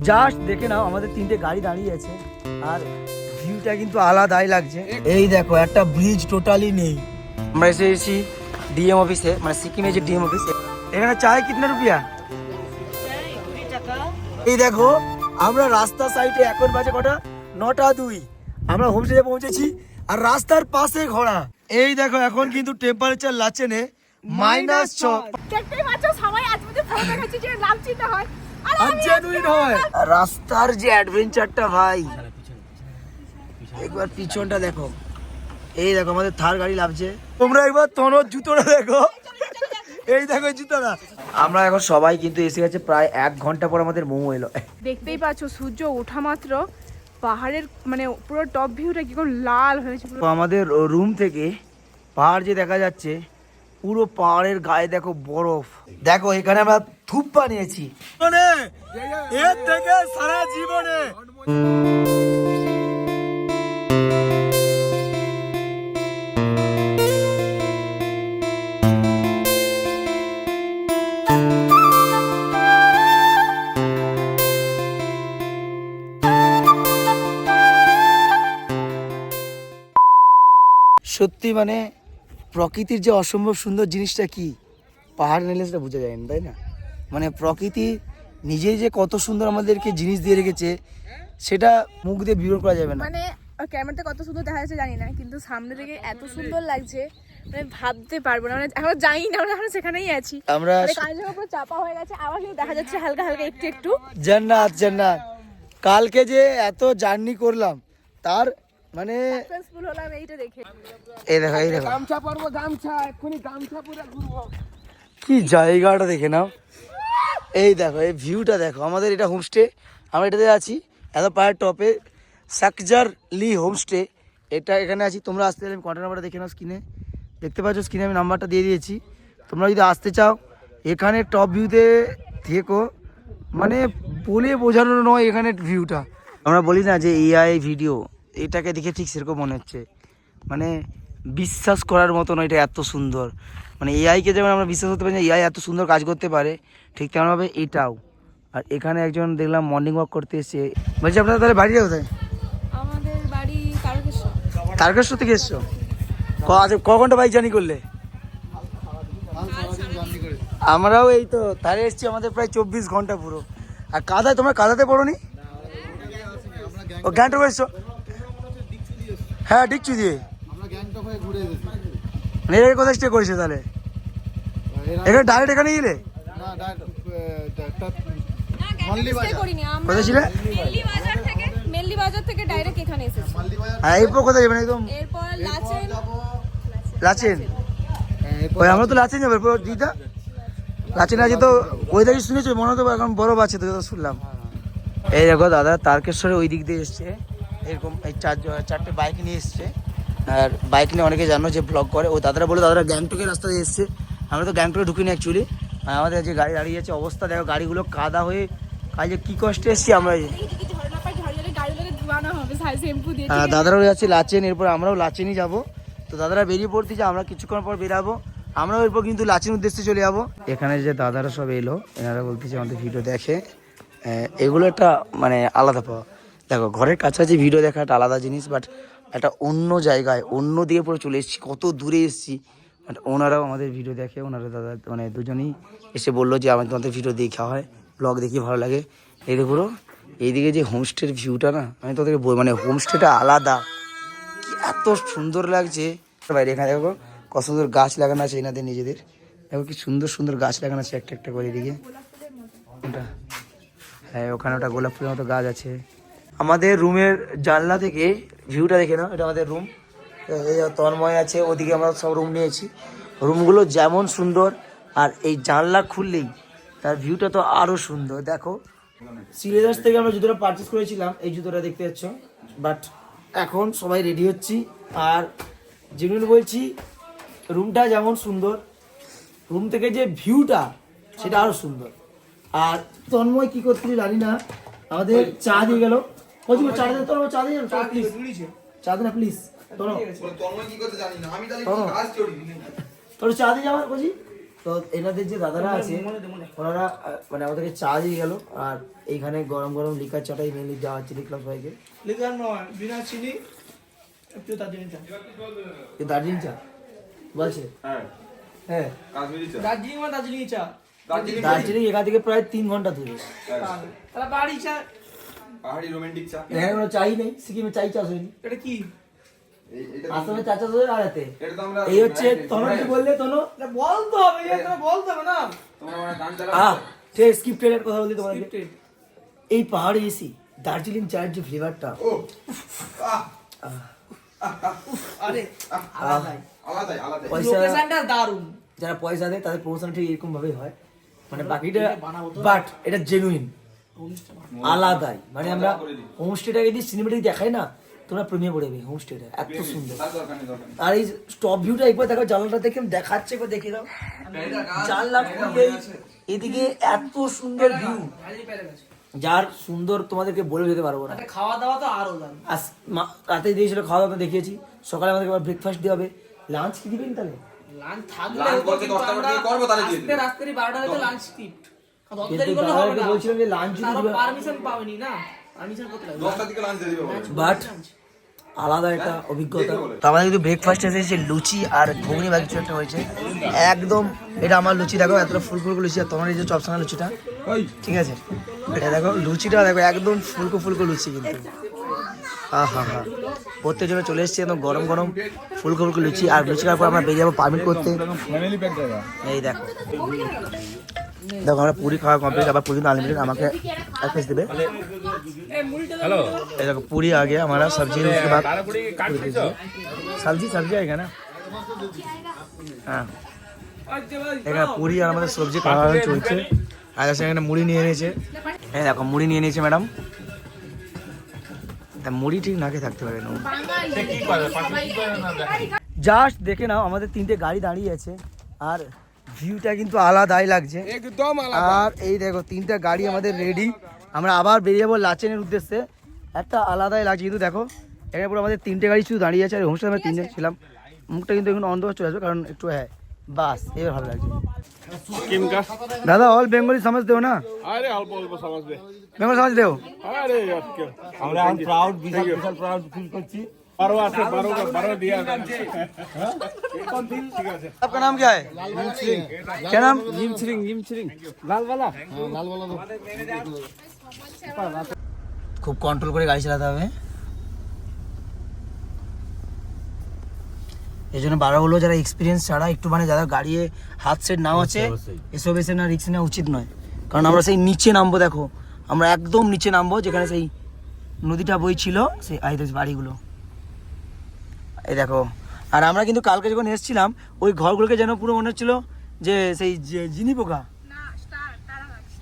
Just দেখে নাও আমাদের 3টে গাড়ি দাঁড়িয়ে আছে আর ভিউটা কিন্তু আলাদাই লাগছে। এই দেখো একটা ব্রিজ টোটালি নেই। আমরা এসেছি ডিএম অফিসে, মানে সিকিমে যে ডিএম অফিস। এখানে চায় কিতনা রুপিয়া? এই দেখো আমরা রাস্তার সাইডে, এখন বাজে কটা? 9:02। আমরা হোমস্টেতে পৌঁছেছি আর রাস্তার পাশে ঘোড়া। এই দেখো এখন কিন্তু টেম্পারেচার লাচেনে -6। দেখতেই পাচ্ছ সবাই আজ মধ্যে ফটো দেখাচ্ছে যে লালচিটা হয় আর রাস্তার যে অ্যাডভেঞ্চারটা ভাই, একবার পিছনটা দেখো। এই দেখো আমাদের থার গাড়ি লাভছে। তোমরা একবার তনর জুতোটা দেখো, এই দেখো জুতোটা। আমরা এখন সবাই কিন্তু এসে গেছে, প্রায় 1 ঘন্টা পর আমাদের মোমো এলো। দেখতেই পাচ্ছ সূর্য ওঠা মাত্র পাহাড়ের মানে পুরো টপ ভিউটা কিরকম লাল হয়েছে। তো আমাদের রুম থেকে পাহাড় যে দেখা যাচ্ছে, পুরো পাহাড়ের গায়ে দেখো বরফ। দেখো এখানে আমরা থুপ বানিয়েছি এর থেকে সারা জীবনে। সত্যি মানে প্রকৃতির যে অসম্ভব সুন্দর জিনিসটা কি, পাহাড় নিলে সেটা বোঝা যায় না, তাই না? মানে প্রকৃতি নিজেই যে কত সুন্দর আমাদেরকে জিনিস দিয়ে রেখেছে, সেটা মুখ দিয়ে বিবরণ করা যাবে না। মানে ক্যামেরাতে কত সুন্দর দেখা যাচ্ছে জানি না, কিন্তু সামনে থেকে এত সুন্দর লাগছে মানে ভাবতে পারবো না। মানে এখন জানি না, আমরা এখন সেখানেই আছি। আমরা কাজের উপর চাপা হয়ে গেছে, আবার কিন্তু দেখা যাচ্ছে হালকা হালকা একটু একটু জান্নাত জান্নাত। কালকে যে এত জার্নি করলাম তার মানে সাকসেসফুল হলাম এইটা দেখে। এই দেখো এই দেখো গামছা পরবো, গামছা এক্ষুনি গামছা পরে ঘুরবো। কি জায়গাটা দেখে নাও। এই দেখো এই ভিউটা দেখো। আমাদের এটা হোমস্টে, আমরা এটাতে আছি এত পাহাড়ের টপে, সাকজার লি হোমস্টে। এটা এখানে আছি। তোমরা আসতে চাইলে আমি কন্ট্যাক্ট নাম্বারটা দেখে নাও স্ক্রিনে, দেখতে পাচ্ছ স্ক্রিনে আমি নাম্বারটা দিয়ে দিয়েছি। তোমরা যদি আসতে চাও এখানে টপ ভিউতে থেকো, মানে বলে বোঝানো নয় এখানে ভিউটা। আমরা বলি না যে এআই ভিডিও, এটাকে দেখে ঠিক সেরকম মনে হচ্ছে, মানে বিশ্বাস করার মতো নয়, এটা এত সুন্দর। মানে এআইকে যেমন আমরা বিশ্বাস করতে পারি না এআই এত সুন্দর কাজ করতে পারে, ঠিক তেমনভাবে এটাও। আর এখানে একজন দেখলাম মর্নিং ওয়াক করতে এসছে। বলছি আপনারা তাহলে বাড়িটা কোথায়? আমাদের বাড়ি তারকেশ্বর। তারকেশ্বর থেকে এসছো? ক ঘন্টা বাইক জার্নি করলে? আমরাও এই তো তারে এসছি, আমাদের প্রায় 24 ঘন্টা পুরো। আর কাদায়, তোমরা কাদাতে পড়োনি? ও গ্যাংটক এসছো? হ্যাঁ ডিকচু দিয়ে। এর কোথায় স্টে করেছে তাহলে? এখানে ডাইরেক্ট এখানে গেলে? কোথায় ছিলে? মেল্লি বাজার থেকে ডাইরেক্ট এখানে এসেছি। হ্যাঁ এরপর কোথায় যাবেন? একদম এরপর লাচেন। লাচেন? ওই আমরা তো লাচেন যাবো এরপর দিদা। লাচেন আছে তো ওইটা কি শুনেছো? মনে হতো এখন বরফ আছে তো, শুনলাম। এই দেখো দাদা তারকেশ্বরে ওই দিক দিয়ে এসছে, এরকম এই 4টে বাইক নিয়ে এসছে। আর বাইক নিয়ে অনেকে জানো যে ব্লগ করে, ও দাদারা বলে দাদারা গ্যাংটকের রাস্তা দিয়ে এসছে। আমরা তো গ্যাংটকে ঢুকিনি অ্যাকচুয়ালি। আমাদের যে গাড়ি দাঁড়িয়ে আছে অবস্থা দেখো, গাড়িগুলো কাদা হয়ে কাজে কি কষ্টে এসছি আমরা। দাদারাও যাচ্ছে লাচেন, এরপর আমরাও লাচেনই যাবো। তো দাদারা বেরিয়ে পড়তে যে আমরা কিছুক্ষণ পর বেরাবো, আমরাও এরপর কিন্তু লাচেন উদ্দেশ্যে চলে যাবো। এখানে যে দাদারা সব এলো, এনারা বলতেছে আমাদের ভিডিও দেখে, এগুলো একটা মানে আলাদা পাওয়া। দেখো ঘরের কাছাকাছি ভিডিও দেখা একটা আলাদা জিনিস, বাট একটা অন্য জায়গায় অন্য দিকে পরে চলে এসেছি, কত দূরে এসেছি, বাট ওনারাও আমাদের ভিডিও দেখে। ওনারা দাদা মানে দুজনেই এসে বললো যে আমাদের তোমাদের ভিডিও দেখা হয়, ব্লগ দেখি ভালো লাগে। এই দেখো এইদিকে যে হোমস্টের ভিউটা না, আমি তোদেরকে মানে হোমস্টেটা আলাদা, কি এত সুন্দর লাগছে। বাইরে এখানে দেখো কত সুন্দর গাছ লাগানো আছে এনাদের নিজেদের, দেখো কি সুন্দর সুন্দর গাছ লাগানো আছে একটা একটা করে। এদিকে ওটা, হ্যাঁ ওখানে ওটা গোলাপ ফুলের মতো গাছ আছে। আমাদের রুমের জানলা থেকে ভিউটা দেখে নাও, এটা আমাদের রুম। এই তন্ময় আছে ওদিকে, আমরা সব রুম নিয়েছি। রুমগুলো যেমন সুন্দর, আর এই জানলা খুললেই তার ভিউটা তো আরও সুন্দর। দেখো সিলেদার্স থেকে আমরা জুতোটা পারচেস করেছিলাম, এই জুতোটা দেখতে পাচ্ছ। বাট এখন সবাই রেডি হচ্ছি, আর জেনুইন বলছি রুমটা যেমন সুন্দর, রুম থেকে যে ভিউটা সেটা আরও সুন্দর। আর তন্ময় কি করতে জানি না, আমাদের চা দিয়ে গেল। চা দিয়ে তো চা দিয়ে চা প্লিজ, চা দে না প্লিজ। তোর চা দিয়ে যাওয়ার বুঝি তো এনাদের যে দাদারা আছে ওনারা মানে আমাদেরকে চা দিয়ে গেল, আর এইখানে গরম গরম লিকার চাটাই মেনলি দেওয়া হচ্ছে দেখলাম সবাইকে। লিকার নয়, বিনা চিনি, একটু দার্জিলিং চা। এই দার্জিলিং চা বলছে? হ্যাঁ হ্যাঁ কাশ্মীরি চা দার্জিলিং মানে দার্জিলিং চা। দার্জিলিং এখান থেকে প্রায় 3 ঘন্টা দূরে। তাহলে বাড়ি চা। পাহাড়ি রোমান্টিক চা। এখানে কোনো চাই নেই, সিকিমে চাই চাষ হয়নি। এটা কি? আসামে চা চাষ হয়ে আড়াতে। এটা তো আমরা এই হচ্ছে তোনো, কি বললে তোনো? এটা বলতে হবে, এটা বলতে হবে না। তোমরা মানে গান ঠিক স্ক্রিপ্টেড এর কথা বলি তোমাদেরকে। এই পাহাড়ে এসি দার্জিলিং চায়ের যে ফ্লেভারটা, ও আরে আলাদাই আলাদাই। পয়সা লোকেশনটা দারুণ। যারা পয়সা দেয় তাদের প্রমোশন ঠিক এরকম ভাবেই হয়, মানে বাকিটা বাট এটা জেনুইন আলাদাই। মানে আমরা হোমস্টেটাকে দিয়ে সিনেমেটিক দেখাই না, তোমরা প্রেমে পড়বে হোমস্টেটা, এত সুন্দর। তার দরকার নেই, দরকার নেই। আর এই টপ ভিউটা একবার দেখো, জানলাটা দেখে দেখাচ্ছে, একবার দেখে দাও জানলা খুলে এদিকে এত সুন্দর ভিউ, যার সুন্দর তোমাদেরকে বলে যেতে পারবো না। খাওয়া দাওয়া তো আরো দারুণ। আর রাতে দিয়েছিল খাওয়া দাওয়া দেখিয়েছি, সকালে আমাদেরকে আবার ব্রেকফাস্ট দিয়ে হবে। লাঞ্চ কি দিবেন তাহলে? লাঞ্চ থাকলে লাঞ্চ বলতে 10টা করে দিয়ে করবো, তাহলে দিয়ে দিবো। রাত্রি 12টা থেকে লাঞ্চ স্কিপ্ট। কিন্তু দাদাকে বলছিলাম যে লাঞ্চ দিবে, পারমিশন পাওনি না, পারমিশন করতে লাগবে। 10টার দিকে লাঞ্চ দিয়ে দিবো বলে। বাট আলাদা একটা অভিজ্ঞতা। তো আমাদের কিন্তু ব্রেকফাস্ট এসেছে লুচি আর ঘুগনি বা কিছু একটা হয়েছে একদম। এটা আমার লুচি দেখো, এতটা ফুল ফুলকো লুচি, আর তোমার এই যে চপসানা লুচিটা, ঠিক আছে, এটা দেখো লুচিটা দেখো একদম ফুলকো ফুলকো লুচি কিন্তু। হ্যাঁ হ্যাঁ হ্যাঁ, প্রত্যেক জন্য চলে এসেছে একদম গরম গরম ফুলকো ফুলকো লুচি। আর লুচি খাওয়ার পর আমরা বেরিয়ে যাবো পারমিট করতে। এই দেখো দেখো আমরা পুরি খাওয়া কমপ্লিট, আবার পুরি আনলিমিটেড আমাকে এক পিস দেবে। ये देखो पूरी आ गया हमारा सब्जी, उसके बाद सब्जी सब्जी आएगा ना। हाँ এখানে পুরি আর আমাদের সবজি খাওয়া চলছে। আর এখানে মুড়ি নিয়ে নিয়েছে, এই দেখো মুড়ি নিয়ে নিয়েছে ম্যাডাম। মুড়ি ঠিক না খেয়ে থাকতে পারে না। জাস্ট দেখে নাও আমাদের 3টে গাড়ি দাঁড়িয়ে আছে, আর ভিউটা কিন্তু আলাদাই লাগছে একদম আলাদা। আর এই দেখো 3টা গাড়ি আমাদের রেডি, আমরা আবার বেরিয়ে যাবো লাচেনের উদ্দেশ্যে। একটা আলাদাই লাগছে কিন্তু দেখো এখানে পুরো আমাদের 3টে গাড়ি শুধু দাঁড়িয়ে আছে, আর হোমস্টে আমরা 3 জন ছিলাম। মুখটা কিন্তু এখন অন্ধ চলে আসবে, কারণ একটু হ্যাঁ বাস এবার ভালো লাগছে। দাদা অল বেঙ্গলি समझ दो ना? আরে অল্প অল্প সমাজবে। বেঙ্গল समझ दो? আরে আমরা প্রাউড, বিশাল বিশাল প্রাউড ফিল করছি। 12 আছে, 12 দিয়া হ্যাঁ ঠিক আছে। आपका नाम क्या है? क्या नाम? জিমছরিং লালবালা। লালবালা খুব কন্ট্রোল করে গাড়ি চালাতে হবে, এই জন্য বারো হলো যারা এক্সপিরিয়েন্স ছাড়া একটু মানে যারা গাড়ি হাত সেট নাও আছে এসব এসে না রিস্ক নেওয়া উচিত নয়। কারণ আমরা সেই নিচে নামবো, দেখো আমরা একদম নিচে নামবো যেখানে সেই নদীটা বই ছিল, সেই আইদের বাড়িগুলো এই দেখো। আর আমরা কিন্তু কালকে যখন এসেছিলাম ওই ঘরগুলোকে যেন পুরো মনে হচ্ছিল যে সেই জিনি পোকা,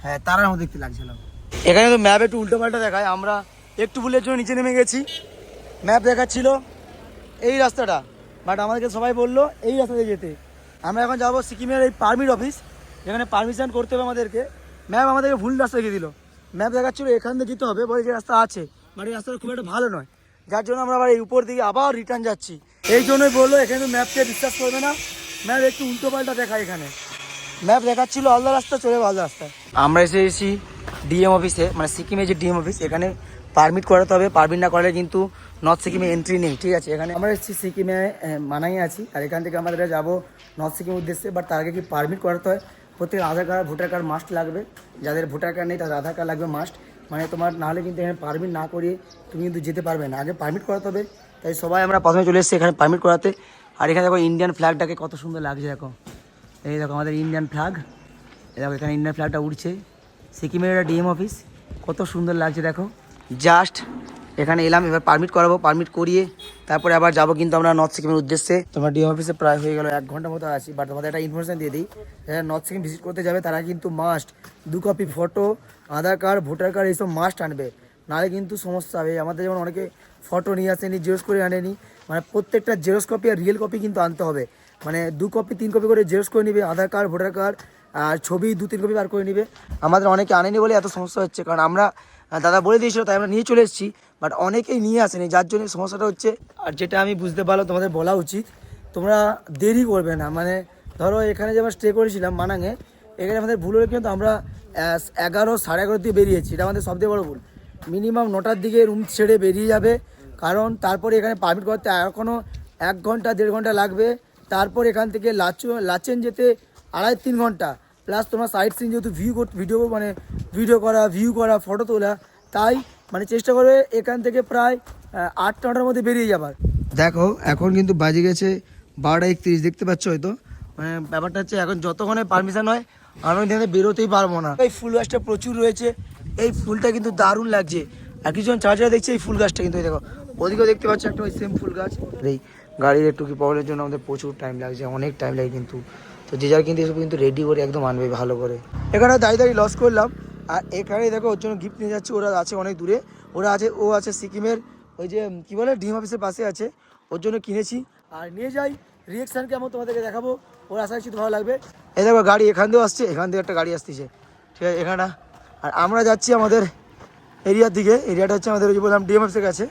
হ্যাঁ তারার মধ্যে দেখতে লাগছিল। এখানে তো ম্যাপ একটু উল্টো পাল্টা দেখায়, আমরা একটু ভুলের জন্য নিচে নেমে গেছি। ম্যাপ দেখাচ্ছিল এই রাস্তাটা, বাট আমাদেরকে সবাই বললো এই রাস্তাতে যেতে। আমরা এখন যাবো সিকিমের এই পারমিট অফিস, যেখানে পারমিশন করতে হবে আমাদেরকে। ম্যাপ আমাদেরকে ভুল রাস্তা দেখিয়ে দিল, ম্যাপ দেখাচ্ছিলো এখান থেকে যেতে হবে, বলে যে রাস্তা আছে, বাট এই রাস্তাটা খুব একটা ভালো নয়, যার জন্য আমরা আবার এই উপর দিকে আবার রিটার্ন যাচ্ছি। এই জন্যই বললো এখানে ম্যাপকে বিশ্বাস করবে না, ম্যাপ একটু উল্টো পাল্টা দেখায়। এখানে ম্যাপ দেখাচ্ছিল আলাদা রাস্তা, চলে আলাদা রাস্তায়। আমরা এসেছি ডিএম অফিসে, মানে সিকিমে যে ডিএম অফিস, এখানে পারমিট করাতে হবে, পারমিট না করলে কিন্তু নর্থ সিকিমে এন্ট্রি নেই, ঠিক আছে। এখানে আমরা এসেছি সিকিমে মানাই আছি, আর এখান থেকে আমাদের যাবো নর্থ সিকিমের উদ্দেশ্যে। বাট তার আগে কি পারমিট করাতে হয়, প্রত্যেক আধার কার্ড ভোটার কার্ড মাস্ট লাগবে, যাদের ভোটার কার্ড নেই তাদের আধার কার্ড লাগবে মাস্ট। মানে তোমার নাহলে কিন্তু এখানে পারমিট না করিয়ে তুমি কিন্তু যেতে পারবে না, আগে পারমিট করাতে হবে। তাই সবাই আমরা প্রথমে চলে এসেছি এখানে পারমিট করাতে। আর এখানে দেখো ইন্ডিয়ান ফ্ল্যাগটাকে কত সুন্দর লাগছে, দেখো এই দেখো আমাদের ইন্ডিয়ান ফ্ল্যাগ, এই দেখো এখানে ইন্ডিয়ান ফ্ল্যাগটা উঠছে। সিকিমের একটা ডিএম অফিস, কত সুন্দর লাগছে দেখো। জাস্ট এখানে এলাম, এবার পারমিট করাবো, পারমিট করিয়ে তারপরে আবার যাবো কিন্তু আমরা নর্থ সিকিমের উদ্দেশ্যে। তোমার ডিএম অফিসে প্রায় হয়ে গেল 1 ঘন্টা মতো আছি, বাট তোমাদের একটা ইনফরমেশন দিয়ে দিই, যারা নর্থ সিকিম ভিজিট করতে যাবে তারা কিন্তু মাস্ট 2 কপি ফটো, আধার কার্ড, ভোটার কার্ড এইসব মাস্ট আনবে, নাহলে কিন্তু সমস্যা হবে। আমাদের যেমন অনেকে ফটো নিয়ে আসেনি, জেরক্স করে আনেনি, মানে প্রত্যেকটা জেরক্স কপি আর রিয়েল কপি কিন্তু আনতে হবে। মানে 2 কপি 3 কপি করে জেরক্স করে নিবে, আধার কার্ড, ভোটার কার্ড আর ছবি 2-3 কপি বার করে নিবে। আমাদের অনেকে আনেনি বলে এত সমস্যা হচ্ছে, কারণ আমরা দাদা বলে দিয়েছিল তাই আমরা নিয়ে চলে এসেছি, বাট অনেকেই নিয়ে আসেনি, যার জন্য সমস্যাটা হচ্ছে। আর যেটা আমি বুঝতে পারলাম তোমাদের বলা উচিত, তোমরা দেরি করবে না, মানে ধরো এখানে যে আমরা স্টে করেছিলাম মানাঙে, এখানে আমাদের ভুল হলে কিন্তু আমরা 11 সাড়ে 11 দিয়ে বেরিয়েছি, এটা আমাদের সবথেকে বড় ভুল। মিনিমাম 9টার দিকে রুম ছেড়ে বেরিয়ে যাবে, কারণ তারপরে এখানে পারমিট করতে এখনও 1 ঘন্টা 1.5 ঘন্টা লাগবে। তারপর এখান থেকে লাচেন যেতে 2.5-3 ঘন্টা, প্লাস তোমার সাইট সিন যেহেতু ভিডিও করা ফটো তোলা, তাই মানে চেষ্টা করবে এখান থেকে প্রায় 8-9টার মধ্যে বেরিয়ে যাবার। দেখো এখন কিন্তু বাজে গেছে 12:31, দেখতে পাচ্ছ হয়তো। মানে ব্যাপারটা হচ্ছে এখন যতক্ষণে পারমিশন হয় আমি এখানে বেরোতেই পারবো না। এই ফুল গাছটা প্রচুর রয়েছে, এই ফুলটা কিন্তু দারুণ লাগছে। আর কিছুজন চার্জার দেখছে এই ফুল গাছটা, কিন্তু দেখো ওদিকেও দেখতে পাচ্ছ একটা ওই সেম ফুল গাছ। এই গাড়ির একটু কি প্রবলেমের জন্য আমাদের প্রচুর টাইম লাগছে, অনেক টাইম লাগে কিন্তু। তো যে যার কিন্তু এসব কিন্তু রেডি করে একদম আনবে ভালো করে। এখানে দাঁড়িয়ে লস করলাম। আর এখানে দেখো ওর জন্য গিফট নিয়ে যাচ্ছে, ওরা আছে অনেক দূরে, ও আছে সিকিমের ওই যে কী বলে ডিম অফিসের পাশে আছে, ওর জন্য কিনেছি। আর নিয়ে যাই রিয়েকশান কেমন তোমাদেরকে দেখাবো, ওর আশা করছি ভালো লাগবে। এই দেখো গাড়ি এখান দিয়েও আসছে, এখান থেকে একটা গাড়ি আসতেছে, ঠিক আছে এখানে। আর আমরা যাচ্ছি আমাদের এরিয়ার দিকে, এরিয়াটা হচ্ছে আমাদের ওই যে বললাম ডিএম অফিসের কাছে।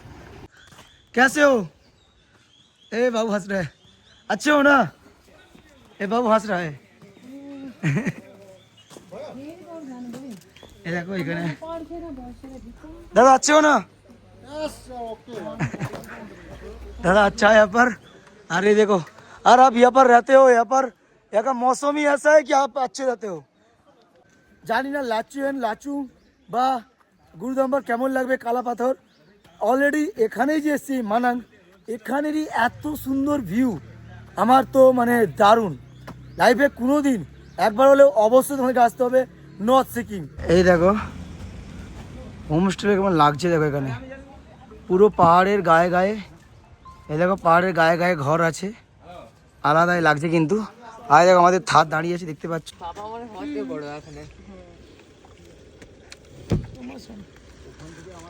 कैसे हो? ए बाबू हंस रहा है, अच्छे हो ना? ए बाबू हंस रहा है। ए देखो इकने दादा अच्छे हो ना? दादा अच्छा है यहाँ पर। अरे देखो, और आप यहाँ पर रहते हो, यहाँ का मौसम ही ऐसा है कि आप अच्छे रहते हो। জানি না লাচু বা গুরুদম্বার কেমন লাগবে কালা পাথর। অলরেডি এখানেই যে এসছি মানাং, এখানেরই এত সুন্দর ভিউ, আমার তো মানে দারুণ। লাইফে কোনো দিন একবার হলেও অবশ্যই তোমাকে আসতে হবে নর্থ সিকিম। এই দেখো হোমস্টে কেমন লাগছে, দেখো এখানে পুরো পাহাড়ের গায়ে গায়ে, এই দেখো পাহাড়ের গায়ে গায়ে ঘর আছে, আলাদাই লাগছে কিন্তু। আর দেখো আমাদের থার দাঁড়িয়ে আছে, দেখতে পাচ্ছ।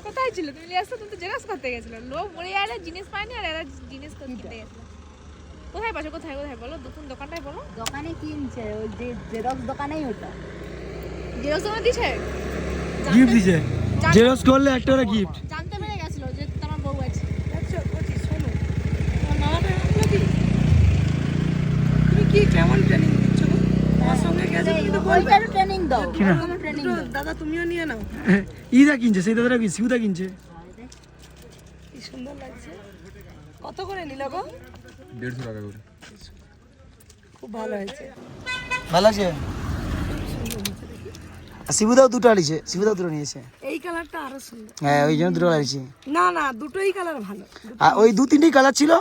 কোথায় ছিল তুমি? লিয়াস তুমি তো জেরক্স করতে গেছিলে, লোক মরে গেলে জিনিস পায়নি আর এরা জিনিস কিনতে গেছিল। কোথায় পাশে কোথায় বলো, নতুন দোকানটাই বলো। দোকানে কিনছে, ওই যে জেরক্স দোকানেই ওটা। জেরক্স দোকানে দিছে, গিফট দিছে, জেরক্স করলে একটা করে গিফট। জানতে পেরে গেছিল যে তোমার বউ আছে। আচ্ছা বলছি শোনো, তোমার নানাটা নাকি তুমি কি কেমন ট্রেনিং দিচ্ছ গো? আমার সঙ্গে গেছে তুমি তো বলবে। ওইটারও ট্রেনিং দাও, কিনা? কোনো ট্রেনিং তো দাও। দাদা তুমিও নিয়ে নাও। ইদা কিনছে, সেই দাদারা কি সিউদা কিনছে। কি সুন্দর লাগছে। কত করে নিল গো? 150 টাকা করে। খুব ভালো হয়েছে। ভালো আছে। শিবুদাও দুটো আনিছে, শিবুদাও দুটো নিয়েছে। এই কালারটা আরো সুন্দর। হ্যাঁ ওই জন্য দুটো আনিছে। না না, দুটোই কালার ভালো। আর ওই 2-3টেই কালার ছিল,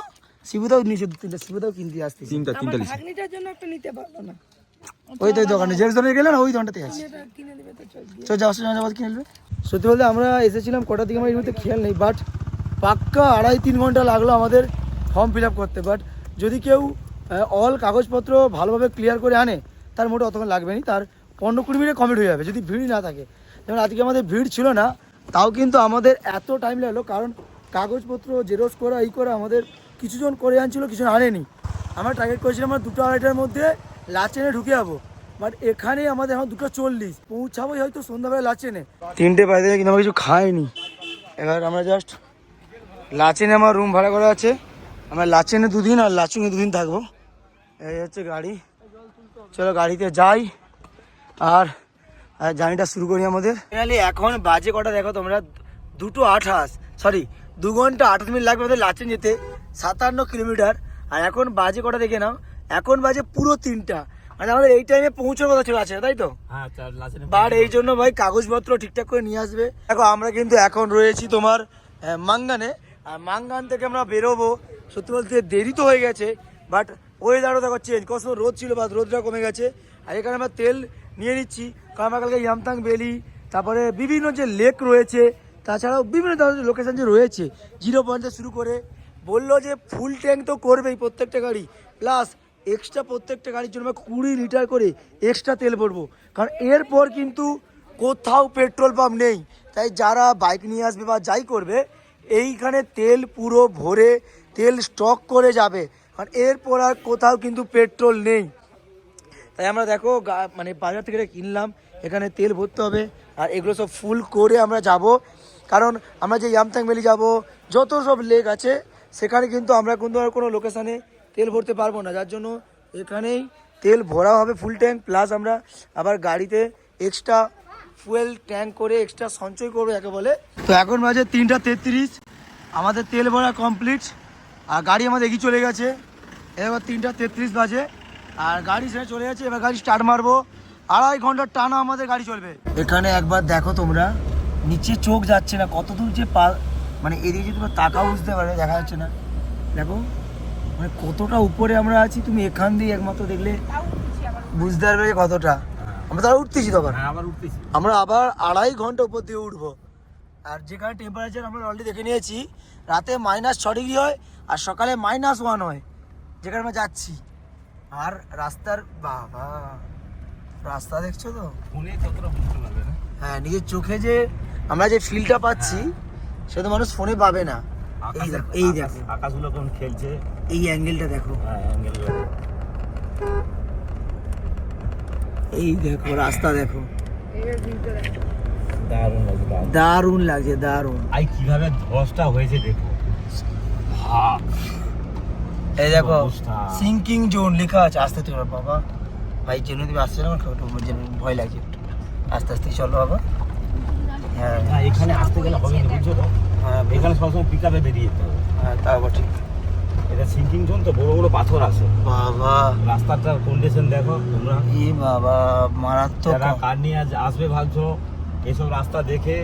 শিবুদাও নিয়েছে 2-3টা, শিবুদাও কিনতে আসতেছে। আমার ভাগ্নিটার জন্য একটা নিতে পারলো না। ওই তো দোকানে যে দোকানে গেলে না ওই দোকানটাতে আছে। এটা কিনে দেবে তো চল। চল যাওয়ার সময় যাবো কিনে নেবে। সত্যি বলতে আমরা এসেছিলাম কটার দিকে আমার এই মুহূর্তে খেয়াল নেই, বাট পাক্কা 2.5-3 ঘন্টা লাগলো আমাদের ফর্ম ফিল আপ করতে। বাট যদি কেউ অল কাগজপত্র ভালোভাবে ক্লিয়ার করে আনে তার মোটে অতক্ষণ লাগবে না, তার 15-20 মিনিটে কমপ্লিট হয়ে যাবে যদি ভিড় না থাকে। যেমন আজকে আমাদের ভিড় ছিল না, তাও কিন্তু আমাদের এত টাইম লাগলো, কারণ কাগজপত্র জেরক্স করা এই করা আমাদের কিছুজন করে আনছিল, কিছুজন আনেনি। আমরা টার্গেট করেছিলাম আমরা 2-2:30টার মধ্যে লাচেনে ঢুকে যাবো, বাট এখানে আমাদের এখন 2:40 পৌঁছাবোই হয়তো সন্ধ্যাবেলা লাচেনে। 3টে বাজে কিন্তু আমরা কিছু খাইনি। এবার আমরা জাস্ট লাচেনে, আমার রুম ভাড়া করা আছে, আমরা লাচেনে 2 দিন আর লাচুংয়ে 2 দিন থাকবো। এই হচ্ছে গাড়ি, চলো গাড়িতে যাই আর জার্নিটা শুরু করি আমাদের। ফাইনালি এখন বাজে কটা দেখো তোমরা, 2:28, সরি 2 ঘন্টা 28 মিনিট লাগবে আমাদের লাচেন যেতে, 57 কিলোমিটার। আর এখন বাজে কটা দেখে নাও, এখন বাজে পুরো 3টা, মানে আমাদের এই টাইমে পৌঁছার কথা ছিল আছে, তাই তো? বাট এই জন্য ভাই কাগজপত্র ঠিকঠাক করে নিয়ে আসবে। দেখো আমরা কিন্তু এখন রয়েছি তোমার মাঙ্গানে, আর মাঙ্গান থেকে আমরা বেরোবো। সত্যি বলতে দেরি তো হয়ে গেছে, বাট ওয়েদারও দেখো চেঞ্জ, কত সময় রোদ ছিল, বাট রোদটা কমে গেছে। আর এখানে আমরা তেল নিয়ে নিচ্ছি, কারণ আমরা কালকে ইয়ামথাং ভ্যালি, তারপরে বিভিন্ন যে লেক রয়েছে, তাছাড়াও বিভিন্ন ধরনের লোকেশন যে রয়েছে 0 পয়েন্ট থেকে শুরু করে, বললো যে ফুল ট্যাঙ্ক তো করবেই প্রত্যেকটা গাড়ি, প্লাস এক্সট্রা প্রত্যেকটা গাড়ির জন্য 20 লিটার করে এক্সট্রা তেল ভরবো, কারণ এরপর কিন্তু কোথাও পেট্রোল পাম্প নেই। তাই যারা বাইক নিয়ে আসবে বা যাই করবে, এইখানে তেল পুরো ভরে তেল স্টক করে যাবে, কারণ এরপর আর কোথাও কিন্তু পেট্রোল নেই। তাই আমরা দেখো মানে বাজার থেকে কিনলাম, এখানে তেল ভরতে হবে, আর এগুলো সব ফুল করে আমরা যাব। কারণ আমরা যে ইয়ামথাং ভ্যালি যাব, যত সব লেক আছে, সেখানে কিন্তু আমরা কিন্তু আর কোনো লোকেশানে তেল ভরতে পারবো না, যার জন্য এখানেই তেল ভরা হবে ফুল ট্যাঙ্ক, প্লাস আমরা আবার গাড়িতে এক্সট্রা ফুয়েল ট্যাঙ্ক করে এক্সট্রা সঞ্চয় করবো যাকে বলে। তো এখন বাজে 3:33, আমাদের তেল ভরা কমপ্লিট আর গাড়ি আমাদের এগিয়ে চলে গেছে। এবার 3:33 বাজে আর গাড়ি ছেড়ে চলে গেছে। এবার গাড়ি স্টার্ট মারবো, 2.5 ঘন্টা টানা আমাদের গাড়ি চলবে। এখানে একবার দেখো তোমরা, নিচে চোখ যাচ্ছে না, কত দূর যে মানে এদিকে যদি তাকাও বুঝতে পারে, দেখা যাচ্ছে না, দেখো মানে কতটা উপরে আমরা আছি। তুমি এখান দিয়ে একমাত্র দেখলে বুঝতে পারবে যে কতটা আমরা তারা উঠতেছি। তখন আমরা আবার 2.5 ঘন্টা উপর দিয়ে উঠবো। আর যেখানে টেম্পারেচার আমরা অলরেডি দেখে নিয়েছি, রাতে -6 ডিগ্রি হয় আর সকালে -1 হয় যেখানে আমরা যাচ্ছি। আর রাস্তার বাবা, রাস্তা দেখছো তো, হ্যাঁ নিজের চোখে যে আমরা যে ফিলটা পাচ্ছি সেটা মানুষ ফোনে পাবে না। এই দেখো, এই দেখো আকাশগুলো কোন খেলছে, এই অ্যাঙ্গেলটা দেখো, এই দেখো রাস্তা দেখো, দারুণ লাগছে, দারুণ। কিভাবে ধসটা হয়েছে দেখো, এই দেখো সিঙ্কিং জোন লেখা আছে। আস্তে তুমি বাবা, ভাই জন্য তুমি আসছে না, ভয় লাগছে একটু। আস্তে আস্তে চলো বাবা। হ্যাঁ এখানে আসতে গেলে হবে না, বুঝছো তো? হ্যাঁ এখানে সবসময় পিক আপে বেরিয়ে যেতে হবে। হ্যাঁ তাও ঠিক। এটা সিঙ্কিং জোন তো, বড় বড় পাথর আছে বাবা, রাস্তাটার কন্ডিশন দেখো তোমরা। এ বাবা মারাত্মক। যারা কার নিয়ে আসবে ভাবছো, এসব রাস্তা দেখে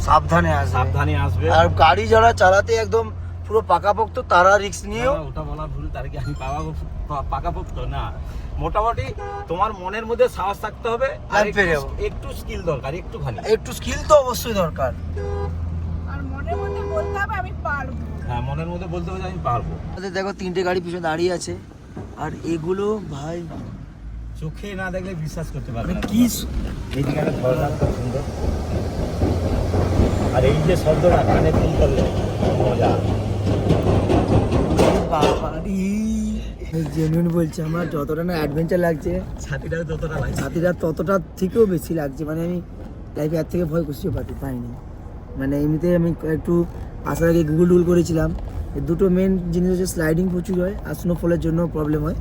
সাবধানে আসবে, সাবধানে আসবে। আর গাড়ি যারা চালাতে একদম পুরো পাকাপোক্ত তারা রিস্ক নিয়েও। ওটা বলা ভুল, তার কি আমি পাকাপোক্ত না, মোটামুটি তোমার মনের মধ্যে সাহস থাকতে হবে আর একটু স্কিল দরকার, একটুখানি একটু স্কিল তো অবশ্যই দরকার। আর মনের মধ্যে বলতে হবে আমি পারবো। হ্যাঁ, মনের মধ্যে বলতে হবে যে আমি পারবো। আমাদের দেখো 3টে গাড়ি পিছনে দাঁড়িয়ে আছে, আর এগুলো ভাই চোখে না দেখলে বিশ্বাস করতে পারবে না। কি এইদিকে একটা ঝর্ণা খুব সুন্দর, আর এই যে শব্দটা কানে ফিল করলে মজা। জেনুইন বলছি, আমার যতটা না অ্যাডভেঞ্চার লাগছে, ছাতিটাও ততটা লাগছে, ছাতিটা ততটা থেকেও বেশি লাগছে। মানে আমি লাইফে এর থেকে ভয় করতে পাইনি। মানে এমনিতে আমি একটু আসার আগে গুগল করেছিলাম, দুটো মেন জিনিস হচ্ছে স্লাইডিং প্রচুর হয় আর স্নোফলের জন্য প্রবলেম হয়।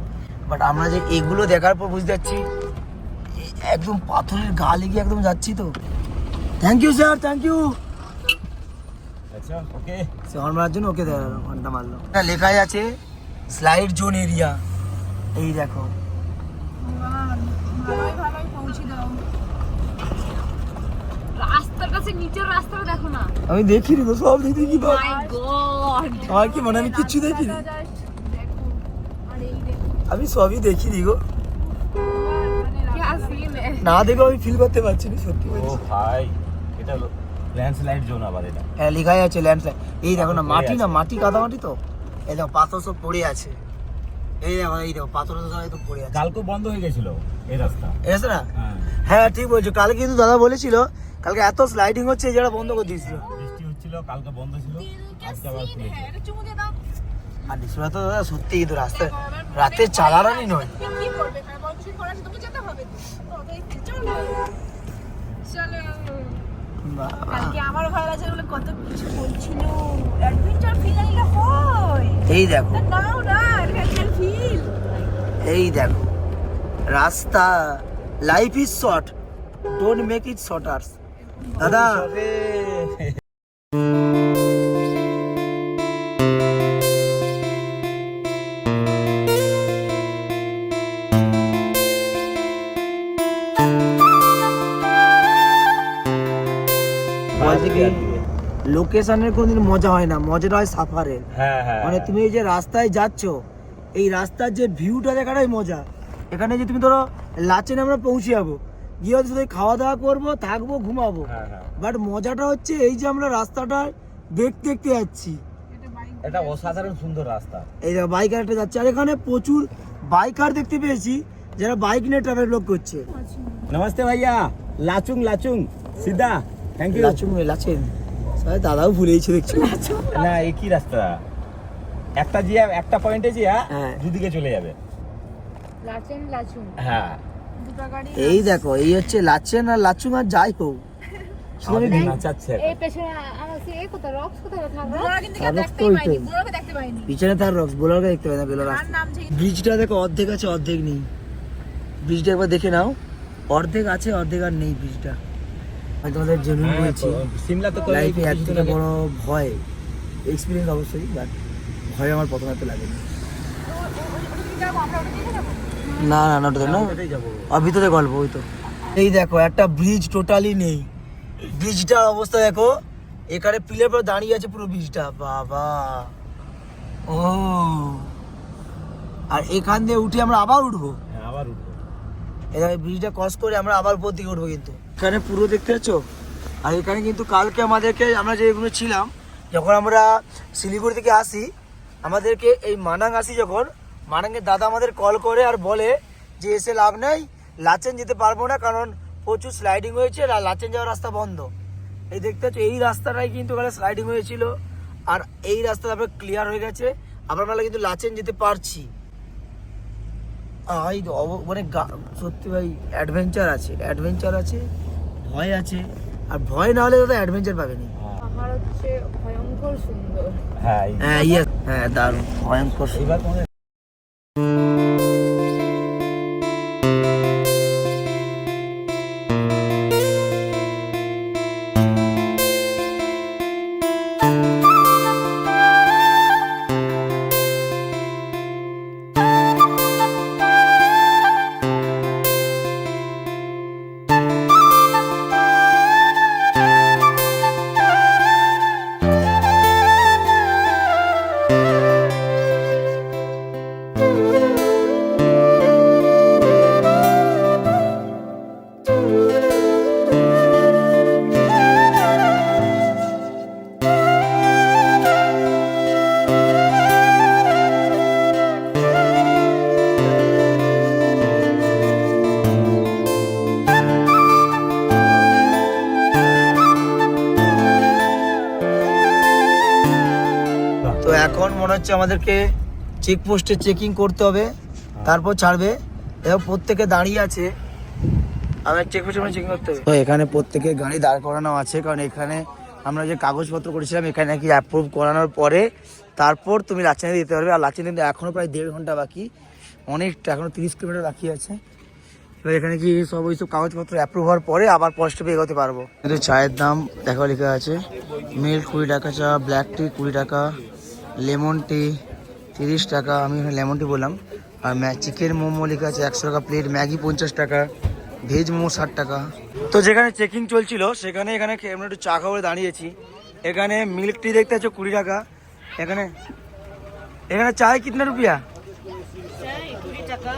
বাট আমরা যে এগুলো দেখার পর বুঝতে পারছি একদম পাথরের গা লেগে একদম যাচ্ছি। তো thank you sir, thank you. আচ্ছা ওকে, আমার মারার জন্য ওকে ঘন্টা মারলো। লেখাই আছে স্লাইড জোন এরিয়া, এই দেখো। ভালোই ভালোই পৌঁছে দাও। রাস্তার কাছে নিচের রাস্তাটা দেখো না। আমি দেখিনি তো, সব দেখি কি মাই গড, আমার কি মানে আমি কিচ্ছু দেখিনি। দেখো আর এই দেখো, আমি সবই দেখিনি গো, क्या सीन है। না দেখো আমি ফিল করতে পারছি না, সত্যি ও বলছি। ভাই এটা ল্যান্ডস্লাইড জোন আবার এটা। হ্যাঁ লেখাই আছে ল্যান্ডস্লাইড। এই দেখো না মাটি, না মাটি কাদা মাটি তো, এই দেখো পাথর সব পড়ে আছে। এই দেখো পাথর সব একদম পড়ে আছে। কালকে বন্ধ হয়ে গেছিল এই রাস্তা, এসে না? হ্যাঁ হ্যাঁ ঠিক বলছো, কালকে কিন্তু দাদা বলেছিল কালকে এত স্লাইডিং হচ্ছে এই জায়গা বন্ধ করে দিয়েছিল। বৃষ্টি হচ্ছিল, কালকে বন্ধ ছিল, আজকে আবার খুলেছে। এটা চুমু দিয়ে দাও। আর নিশ্চয় তো দাদা সত্যি কিন্তু রাস্তায় রাতে চালানোই নয়। কি করবে তার বল, কিছু করার আছে, তুমি যেতে হবে তো। চলো চলো। বাবা, কালকে আমার ভালো লাগছে বলে কত কিছু বলছিল, অ্যাডভেঞ্চার ফিল আইলে হয়। এই দেখো, নাও না অ্যাডভেঞ্চার ফিল। এই দেখো রাস্তা। Life is short, don't make it shorter. দাদা লোকেশনের কোনদিন মজা হয় না, মজাটা হয় সাফারের। হ্যাঁ হ্যাঁ, মানে তুমি এই যে রাস্তায় যাচ্ছ, এই রাস্তার যে ভিউটা দেখাটাই মজা। এখানে যে তুমি ধরো লাচেনে আমরা পৌঁছে যাবো, গিয়ে হচ্ছে শুধু খাওয়া দাওয়া করবো, থাকবো, ঘুমাবো। হ্যাঁ হ্যাঁ, বাট মজাটা হচ্ছে এই যে আমরা রাস্তাটা দেখতে দেখতে যাচ্ছি। এটা অসাধারণ সুন্দর রাস্তা। এই দেখো বাইক একটা যাচ্ছে, আর এখানে প্রচুর বাইকার দেখতে পেয়েছি যারা বাইক নিয়ে ট্রাভেল করছে। নমস্তে ভাইয়া, লাচুং লাচুং সিধা, থ্যাংক ইউ। লাচেন সবাই দাদাও ভুলেইছে দেখছি। না এই কি রাস্তা, একটা জিয়া একটা পয়েন্টে জিয়া হ্যাঁ। দুদিকে চলে যাবে। লাচেন লাচুন হ্যাঁ, দুটো গাড়ি। এই দেখো এই হচ্ছে লাচেন আর লাচুং, আর যাই হোক শুধু আমি নাচাচ্ছে এই পেছনে আমার সে এই কোথা রক্স কোথায় থাকবে? বুড়োরা কিন্তু কেউ সাবেক দেখতেই তো পাইনি, ওইটাই। বুড়োকে দেখতে পাইনি। পিছনে তার রক্স বোলারকে দেখতে পাই না, বেলো আর রাস্তা। নাম যে ব্রিজটা দেখো অর্ধেক আছে অর্ধেক নেই। ব্রিজটা একবার দেখে নাও, অর্ধেক আছে অর্ধেক আর নেই ব্রিজটা। আমি তোমাদের জেনুইন বলছি, সিমলা তো লাইফে এর থেকে বড় ভয়, এক্সপিরিয়েন্স অবশ্যই, বাট ভয় আমার প্রথমে তো লাগেনি। না না না ওটা না, আর ভিতরে গল্প ওই তো। এই দেখো একটা ব্রিজ টোটালি নেই, ব্রিজটার অবস্থা দেখো, এখানে পিলের পর দাঁড়িয়ে আছে পুরো ব্রিজটা, বাবা। ও আর এখান দিয়ে উঠে আমরা আবার উঠবো, আবার উঠবো। এখানে ব্রিজটা ক্রস করে আমরা আবার উপর দিকে উঠবো। কিন্তু এখানে পুরো দেখতে পাচ্ছ, আর এখানে কিন্তু কালকে আমাদেরকে, আমরা যেগুলো ছিলাম যখন আমরা শিলিগুড়ি থেকে আসি, আমাদেরকে এই মানাং আসি যখন, মানাংয়ের দাদা আমাদের কল করে আর বলে যে এসে লাভ নাই, লাচেন যেতে পারবো না কারণ প্রচুর স্লাইডিং হয়েছে আর লাচেন যাওয়ার রাস্তা বন্ধ। এই দেখতে পাচ্ছ এই রাস্তাটাই কিন্তু ওখানে স্লাইডিং হয়েছিল, আর এই রাস্তা তারপরে ক্লিয়ার হয়ে গেছে, আমরা কিন্তু লাচেন যেতে পারছি। মানে সত্যি ভাই অ্যাডভেঞ্চার আছে, ভয় আছে, আর ভয় না হলে দাদা অ্যাডভেঞ্চার পাবেনি। পাহাড় হচ্ছে ভয়ঙ্কর সুন্দর। হ্যাঁ হ্যাঁ দারুণ ভয়ঙ্কর। এবার তোমাদের তো এখন মনে হচ্ছে আমাদেরকে চেকপোস্টে চেকিং করতে হবে, তারপর ছাড়বে। এবং প্রত্যেকে দাঁড়িয়ে আছে, আমার চেকপোস্টে চেকিং করতে হবে। তো এখানে প্রত্যেকে গাড়ি দাঁড় করানো আছে, কারণ এখানে আমরা যে কাগজপত্র করেছিলাম এখানে নাকি অ্যাপ্রুভ করানোর পরে তারপর তুমি লাচেনে দিতে পারবে। আর লাচেনে কিন্তু এখনও প্রায় 1.5 ঘন্টা বাকি, অনেকটা, এখনও 30 কিলোমিটার বাকি আছে। এবার এখানে কি সব ওইসব কাগজপত্র অ্যাপ্রুভ হওয়ার পরে আবার পস্টে এগোতে পারবো। কিন্তু চায়ের দাম দেখা লেখা আছে, মিল্ক 20 টাকা চা, ব্ল্যাক টি 20 টাকা, লেমন টি 30 টাকা, আমি এখানে লেমন টি বললাম। আর চিকেন মোমো লেখা আছে 100 টাকা প্লেট, ম্যাগি 50 টাকা, ভেজ মোমো 60 টাকা। তো যেখানে চেকিং চলছিল সেখানে এখানে আমরা একটু চা খাবার দাঁড়িয়েছি। এখানে মিল্ক টি দেখতে পাচ্ছ 20 টাকা। এখানে চায় কিতনা রুপিয়া? 20 টাকা।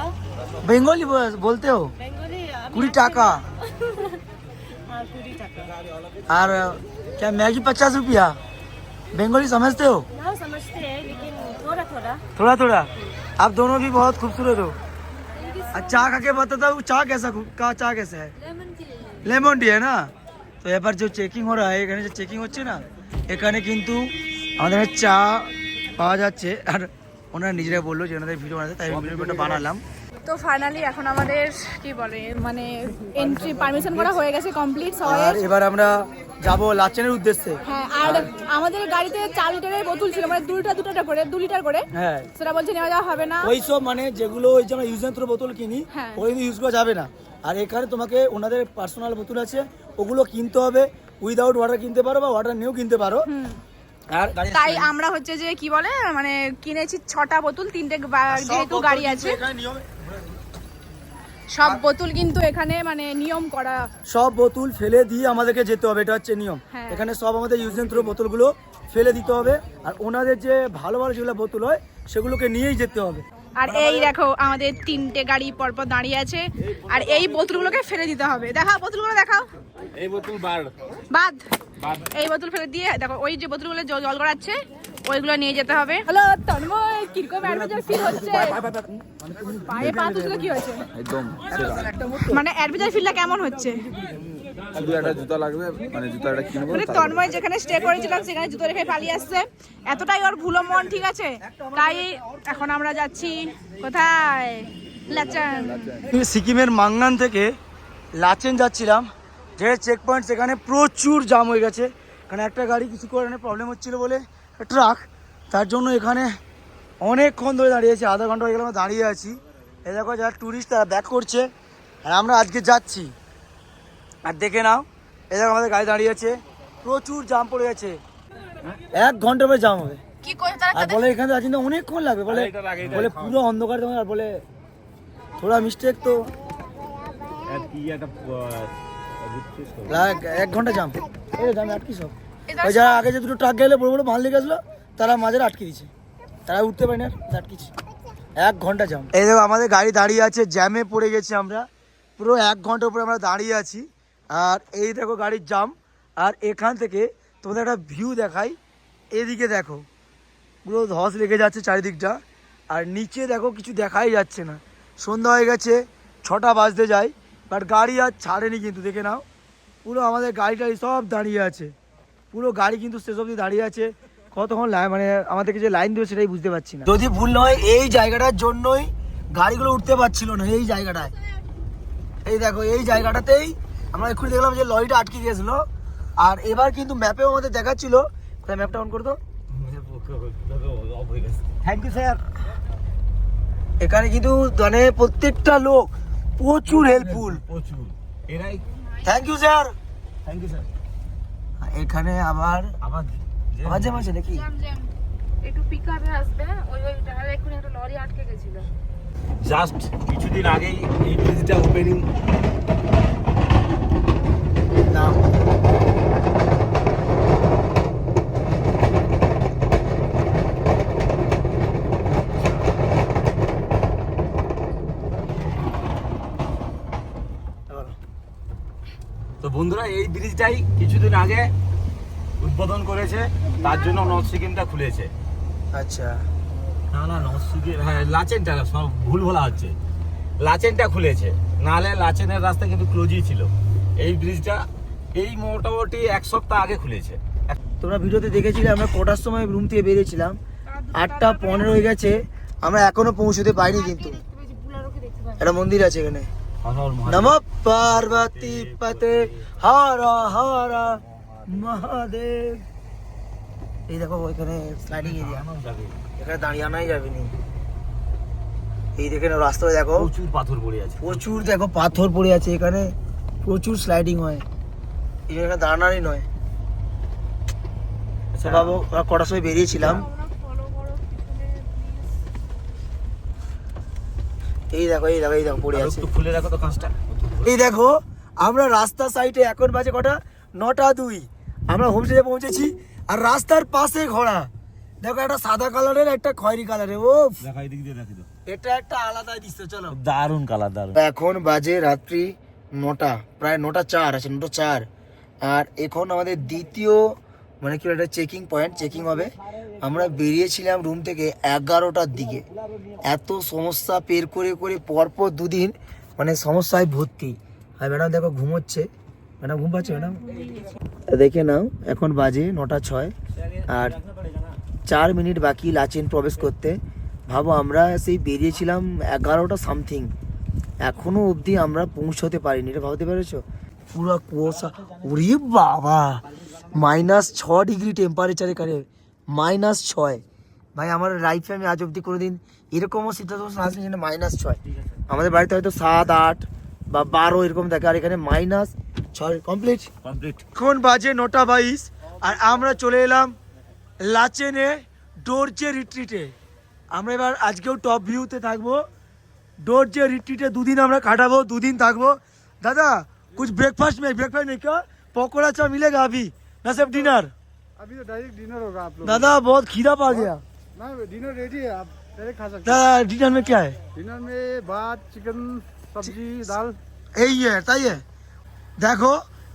বেঙ্গলি বলতে हो? 20 টাকা। हाँ 20 টাকা। और क्या मैगी 50 रुपया? बंगाली समझते हो? ना समझते हैं लेकिन थोड़ा थोड़ा। थोड़ा थोड़ा। आप दोनों भी बहुत खूबसूरत हो। अच्छा खा के बताता हूँ, चाय कैसा है? लेमन टी है ना। तो এবার जो চেকিং हो रहा है, এখানে যে চেকিং হচ্ছে না, এখানে কিন্তু আমাদের চা পাওয়া যাচ্ছে। আর ওনারা নিজেরা বললো যে ওনাদের ভিডিও বানাতে, তাই ভিডিওটা বানালাম। তো ফাইনালি এখন আমাদের কি বলে মানে এন্ট্রি পারমিশন করা হয়ে গেছে কমপ্লিট সবাই। আর এবার আমরা যাব লাচেনের উদ্দেশ্যে। হ্যাঁ, আর আমাদের গাড়িতে 4 লিটারের বোতল ছিল, মানে 2 লিটার করে। হ্যাঁ, সেটা বলছে নেওয়া যাওয়া হবে না। ওই সব মানে যেগুলো ওই যে আমরা ইউজ এন্ড থ্রো বোতল কিনি, হ্যাঁ। ওই ইউজ করা যাবে না। আর এখানে তোমাকে ওনাদের পার্সোনাল বোতল আছে, ওগুলো কিনতে হবে। উইদাউট ওয়াটার কিনতে পারো বা ওয়াটার নিয়েও কিনতে পারো। আর তাই আমরা হচ্ছে যে কি বলে মানে কিনেছি 6টা বোতল, 3টে যেহেতু গাড়ি আছে, সব বোতল কিন্তু এখানে মানে নিয়ম করা। সব বোতল ফেলে দিয়ে আমাদেরকে যেতে হবে, এটা হচ্ছে নিয়ম। হ্যাঁ। এখানে সব আমাদের ইউজ এন্ড থ্রো বোতলগুলো ফেলে দিতে হবে, আর ওনাদের যে ভালো ভালো যেগুলো বোতল হয় সেগুলোকে নিয়েই যেতে হবে। আর এই দেখো আমাদের 3টে গাড়ি পরপর দাঁড়িয়ে আছে, আর এই বোতলগুলোকে ফেলে দিতে হবে। দেখাও বোতলগুলো, দেখাও। এই বোতল বাদ এই বোতল ফেলে দিয়ে দেখো ওই যে বোতলগুলো জল গড়াচ্ছে ওইগুলো নিয়ে যেতে হবে। হ্যালো তন্ময়, কিরকম অ্যাডভেঞ্চার ফিল হচ্ছে? পায়ে পা তুললে কি হচ্ছে? একদম মানে অ্যাডভেঞ্চার ফিলটা কেমন হচ্ছে? শুধু একটা জুতা লাগবে, মানে জুতাটা কিনবো। মানে তন্ময় যেখানে স্টে করেছিলাম সেখানে জুতো রেখে পালিয়ে আসছে, এতটাই ওর ভুলো মন, ঠিক আছে? তাই এখন আমরা যাচ্ছি কোথায়? লাচেন। সিকিমের মাঙ্গান থেকে লাচেন যাচ্ছিলাম, যে চেক পয়েন্ট, সেখানে প্রচুর জাম হয়ে গেছে। এখানে একটা গাড়ি কিছু কারণে প্রবলেম হচ্ছিল বলে, ট্রাক, তার জন্য এখানে অনেকক্ষণ ধরে দাঁড়িয়েছি, আধা ঘন্টা হয়ে গেল আমরা দাঁড়িয়ে আছি। এই দেখো যারা টুরিস্ট তারা ব্যাক করছে, আর আমরা আজকে যাচ্ছি। আর দেখে নাও, এই দেখো আমাদের গাড়ি দাঁড়িয়ে আছে, প্রচুর জাম পড়ে গেছে, 1 ঘন্টা পরে জাম হবে। কি করে তারা আর বলে এখানে আছি না অনেকক্ষণ লাগবে, বলে বলে পুরো অন্ধকার তোমার, আর বলে থোড়া মিস্টেক তো কি একটা 1 ঘন্টা জাম। এই জামে আটকি সব ওই যারা আগে যে দুটো ট্রাক গেলে বড় বড় মাল লেগে গেছিলো তারা মাঝে আটকে দিচ্ছে, তারা উঠতে পারে না, আটকেছে 1 ঘন্টা জাম। এই দেখো আমাদের গাড়ি দাঁড়িয়ে আছে, জ্যামে পড়ে গেছি আমরা, পুরো 1 ঘন্টা উপরে আমরা দাঁড়িয়ে আছি। আর এই দেখো গাড়ির জাম। আর এখান থেকে তোমাদের একটা ভিউ দেখাই, এদিকে দেখো পুরো ধস লেগে যাচ্ছে চারিদিকটা, আর নিচে দেখো কিছু দেখাই যাচ্ছে না। সন্ধ্যা হয়ে গেছে, 6টা বাজতে যায়, বাট গাড়ি আর ছাড়েনি কিন্তু, দেখে নাও পুরো আমাদের গাড়ি টাড়ি সব দাঁড়িয়ে আছে, পুরো গাড়ি কিন্তু শেষ অবধি দাঁড়িয়ে আছে। কতক্ষণ লাইন, মানে আমাদেরকে যে লাইন দেবে সেটাই বুঝতে পারছি না। যদি ভুল নয় এই জায়গাটার জন্যই গাড়িগুলো উঠতে পারছিল না, এই জায়গাটায়। এই দেখো এই জায়গাটাতেই আমরা এক্ষুনি দেখলাম যে লরিটা আটকে গিয়েছিল। আর এবার কিন্তু ম্যাপেও আমাদের দেখাচ্ছিল, ম্যাপটা অন করে দাও। Thank you sir. এখানে কিন্তু মানে প্রত্যেকটা লোক প্রচুর হেল্পফুল, প্রচুর এরাই। Thank you sir. Thank you sir. এখানে আবার আমার মাঝে মাঝে নাকি একটু পিকআপে আসবে, ওই ডালে এক্ষুনি একটা লরি আটকে গেছিল। জাস্ট কিছুদিন আগেই এই ব্রিজটা ওপেনিং। না তো বন্ধুরা এই ব্রিজটাই কিছুদিন আগে উদ্বোধন করেছে, তার জন্য নর্থ সিকিমটা খুলেছে। আচ্ছা, না না নর্থ সিকিম, হ্যাঁ লাচেনটা, সব ভুল বলা হচ্ছে, লাচেনটা খুলেছে, নাহলে লাচেনের রাস্তা কিন্তু ক্লোজই ছিল। এই ব্রিজটা এই মোটামুটি 1 সপ্তাহ আগে খুলেছে। তোমরা ভিডিওতে দেখেছিলে আমরা কটার সময় রুম থেকে বেরিয়েছিলাম, 8:15 হয়ে গেছে, আমরা এখনো পৌঁছতে পারিনি। কিন্তু একটা মন্দির আছে এখানে, নম পার্বতী পতে হর হর মহাদেব। এই দেখো ওইখানে স্লাইডিং এরিয়া, এখানে দাঁড়িয়ে আনাই যাবে নি। এই দেখে নাও রাস্তায় দেখো প্রচুর পাথর পড়ে আছে, প্রচুর দেখো পাথর পড়ে আছে, এখানে প্রচুর স্লাইডিং হয়, এখানে দাঁড়ানোই নয়। তো বাবু কটার সময় বেরিয়েছিলাম, এই দেখো এই দেখো এই দেখো পড়ে আছে। একটু খুলে রাখো তো কাঁচটা। এই দেখো আমরা রাস্তার সাইডে, এখন বাজে কটা, 9:02, আমরা হোমস্টেতে পৌঁছেছি। আর রাস্তার পাশে ঘোড়া, দেখো একটা সাদা কালারের একটা খয়েরি কালারের, ও দেখাই দিক দিয়ে দেখি তো, এটা একটা আলাদা দৃশ্য। চলো, দারুণ কালার, দারুণ। এখন বাজে রাত্রি 9টা, প্রায় 9:04 আছে, 9:04। আর এখন আমাদের দ্বিতীয় মানে কি একটা চেকিং পয়েন্ট, চেকিং হবে। আমরা বেরিয়েছিলাম রুম থেকে 11টার দিকে, এত সমস্যা পের করে করে পরপর 2 দিন মানে সমস্যায় ভর্তি। আর ম্যাডাম দেখো ঘুমোচ্ছে, ম্যাডাম ঘুম পাচ্ছে ম্যাডাম, দেখে নাও এখন বাজে 9:06 আর 4 মিনিট বাকি লাচেন প্রবেশ করতে। ভাবো আমরা সেই বেরিয়েছিলাম 11টা সামথিং, এখনো অবধি আমরা পৌঁছতে পারিনি, এটা ভাবতে পেরেছো? পুরো কুয়াশা, ওরে বাবা, -6 ডিগ্রি টেম্পারেচার এখানে, -6। ভাই আমার লাইফে আমি আজ অবধি কোনোদিন এরকমও সিচুয়েশন আসেনি যেন -6। আমাদের বাড়িতে হয়তো 7, 8 বা 12 এরকম থাকে, আর এখানে -6 কমপ্লিট। এখন বাজে 9:22 আর আমরা চলে এলাম লাচেনে ডোরজে রিট্রিটে। আমরা এবার আজকেও টপ ভিউতে থাকবো, ডোরজে রিট্রিটে 2 দিন আমরা কাটাবো, 2 दिन থাকবো। दादा कुछ ब्रेकफास्ट में क्या पकौड़ा चा मिलेगा अभी ना सिर्फ डिनर? अभी तो डायरेक्ट डिनर होगा आप लोग। दादा बहुत खीरा पा गया। ना डिनर रेडी है, आप डायरेक्ट खा सकते दादा डिनर में क्या है? हैं। डिनर में भात, चिकन, सब्जी, दाल। এই তাই দেখো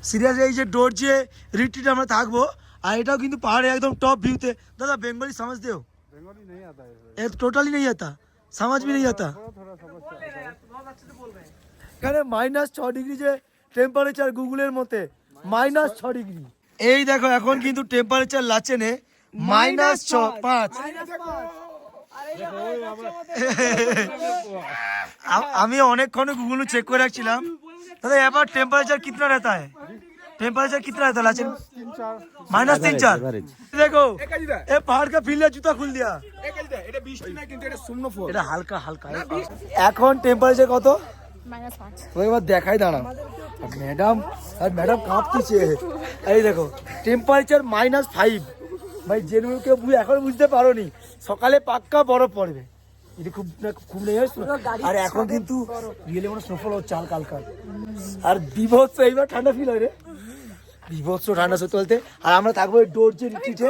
সিরিয়াস, এই যে ডোরজে রিট্রিট আমরা থাকবো, আর এটাও কিন্তু পাহাড়ে একদম টপ ভিউতে। দাদা বেঙ্গলি समझते हो? बंगाली नहीं आता है सर। ये टोटली नहीं आता, समझ भी नहीं आता। थोड़ा समझता है। এখানে -6 ডিগ্রি যে টেম্পারেচার গুগলের মতে, -6 ডিগ্রি। এই দেখো এখন কিন্তু টেম্পারেচার লাচেনে -5। আমি অনেকক্ষণ গুগল চেক করে রাখছিলাম। দাদা এবার টেম্পারেচার কিতনা रहता है? टेम्परेचर कितना रहता है लाचेन? 3-4 -3-4। देखो ये पहाड़ का फील जूता खुल दिया। এটা বৃষ্টি না কিন্তু এটা শূন্য ফল। এটা হালকা হালকা এখন টেম্পারেচার কত? -5 ওই এবার দেখাই দাঁড়া ম্যাডাম আর ম্যাডাম কাঁপতেছে এই দেখো টেম্পারেচার -5 ভাই জেনুইন কেউ এখন বুঝতে পারোনি সকালে পাক্কা বরফ পড়বে এটা খুব খুব নেই আর এখন কিন্তু রিয়েলি মনে স্নোফল হচ্ছে হালকা হালকা আর বিভৎস এইবার ঠান্ডা ফিল হয় রে বিভৎস ঠান্ডা সত্যি বলতে আর আমরা থাকবো ডোর যে রিট্রিটে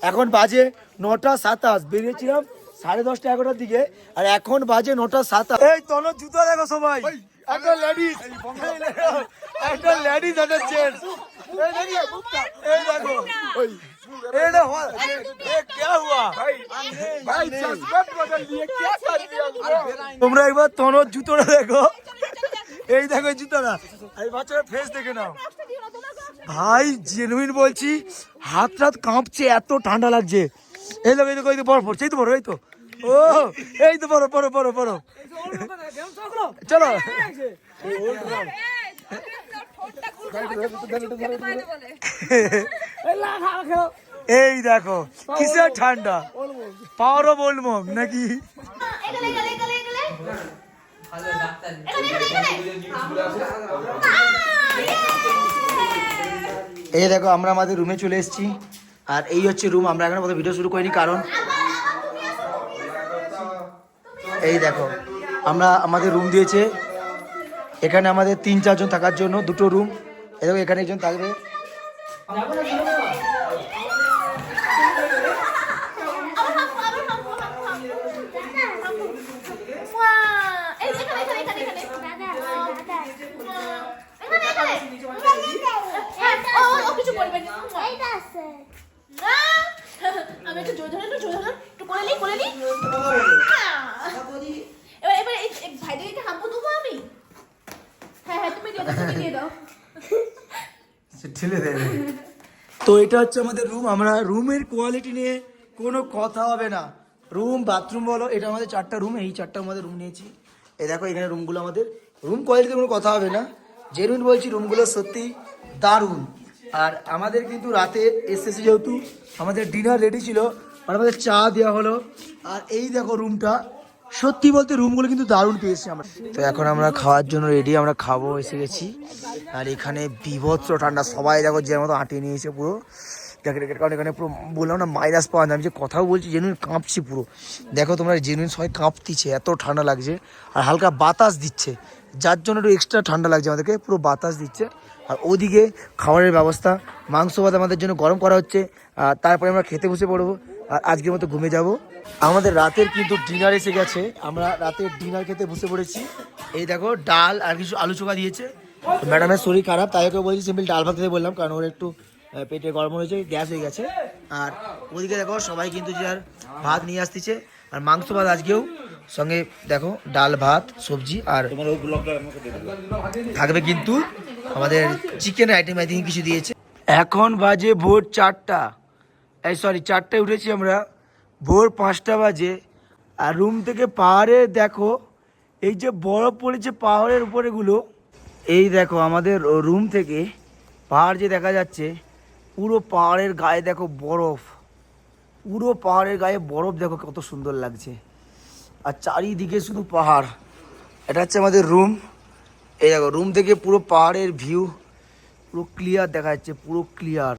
এখন বাজে 9:27 বেরিয়েছিলাম 10:30 11টার দিকে আর এখন বাজে 9:27 এই তোর জুতো দেখো সবাই একটা লেডিস একটা লেডিস একটা জেন্টস এই দেখো ওই এটা এ क्या हुआ ভাই চশমা বদল দিয়ে কি कर दिया তোমরা একবার তোর জুতোটা দেখো এই দেখো জুতোটা এই বাচ্চার ফেস দেখে নাও ভাই জেনুইন বলছি হাত রাত কাঁপছে এত ঠান্ডা লাগছে এই দেখো এই দেখো এই তো বরফ পড়ছে এই তো বরফ এই তো ও এই তো বরফ বরফ বরফ বরফ চলো এই দেখো কিসের ঠান্ডা পাওয়ারও বলবো নাকি এই দেখো আমরা আমাদের রুমে চলে এসেছি আর এই হচ্ছে রুম আমরা এখন মতো ভিডিও শুরু করিনি কারণ এই দেখো আমরা আমাদের রুম দিয়েছে এখানে আমাদের 3-4 জন থাকার জন্য দুটো রুম এই দেখো এখানে একজন থাকবে আমি একটু জোর ধরে একটু করে নিই এবার এই ভাইটাকে হাম্পু দেবো আমি হ্যাঁ তুমি দিয়ে দাও ঠেলে দেবে তো এটা হচ্ছে আমাদের রুম আমরা রুমের কোয়ালিটি নিয়ে কোনো কথা হবে না রুম বাথরুম বলো এটা আমাদের 4টা রুম এই 4টা আমাদের রুম নিয়েছি এই দেখো এখানে রুমগুলো আমাদের রুম কোয়ালিটিতে কোনো কথা হবে না জেনুইন বলছি রুমগুলো সত্যি দারুণ আর আমাদের কিন্তু রাতে এসেছি যেহেতু আমাদের ডিনার রেডি ছিল আর আমাদের চা দেওয়া হলো আর এই দেখো রুমটা সত্যি বলতে রুমগুলো কিন্তু দারুণ পেয়েছি আমরা তো এখন আমরা খাওয়ার জন্য রেডি আমরা খাবো এসে গেছি আর এখানে বিভৎস ঠান্ডা সবাই দেখো যে মতো আঁটিয়ে নিয়েছে পুরো কারণ এখানে পুরো বললাম না -5 আমি যে কথাও বলছি জেনুইন কাঁপছি পুরো দেখো তোমরা জেনুইন সবাই কাঁপতিছে এত ঠান্ডা লাগছে আর হালকা বাতাস দিচ্ছে যার জন্য একটু এক্সট্রা ঠান্ডা লাগছে আমাদেরকে পুরো বাতাস দিচ্ছে আর ওদিকে খাবারের ব্যবস্থা মাংস ভাত আমাদের জন্য গরম করা হচ্ছে আর তারপরে আমরা খেতে বসে পড়বো আর আজকের মতো ঘুমিয়ে যাব আমাদের রাতের কিন্তু ডিনার এসে গেছে আমরা রাতের ডিনার খেতে বসে পড়েছি এই দেখো ডাল আর কিছু আলু চোখা দিয়েছে ম্যাডামের শরীর খারাপ তাই ওকে বলছি সিম্পল ডাল ভাত খেতে বললাম কারণ ওর একটু পেটে গরম হয়েছে গ্যাস হয়ে গেছে আর ওদিকে দেখো সবাই কিন্তু যে আর ভাত নিয়ে আসতেছে আর মাংস ভাত আজকেও সঙ্গে দেখো ডাল ভাত সবজি আর থাকবে কিন্তু আমাদের চিকেন আইটেম আই থিঙ্ক কিছু দিয়েছে এখন বাজে ভোর 4টা এই সরি 4টায় উঠেছি আমরা ভোর 5টা বাজে আর রুম থেকে পাহাড়ে দেখো এই যে বরফ পড়েছে পাহাড়ের উপরেগুলো এই দেখো আমাদের রুম থেকে পাহাড় যে দেখা যাচ্ছে পুরো পাহাড়ের গায়ে দেখো বরফ পুরো পাহাড়ের গায়ে বরফ দেখো কত সুন্দর লাগছে আর চারিদিকে শুধু পাহাড় এটা হচ্ছে আমাদের রুম এই দেখো রুম থেকে পুরো পাহাড়ের ভিউ পুরো ক্লিয়ার দেখা যাচ্ছে পুরো ক্লিয়ার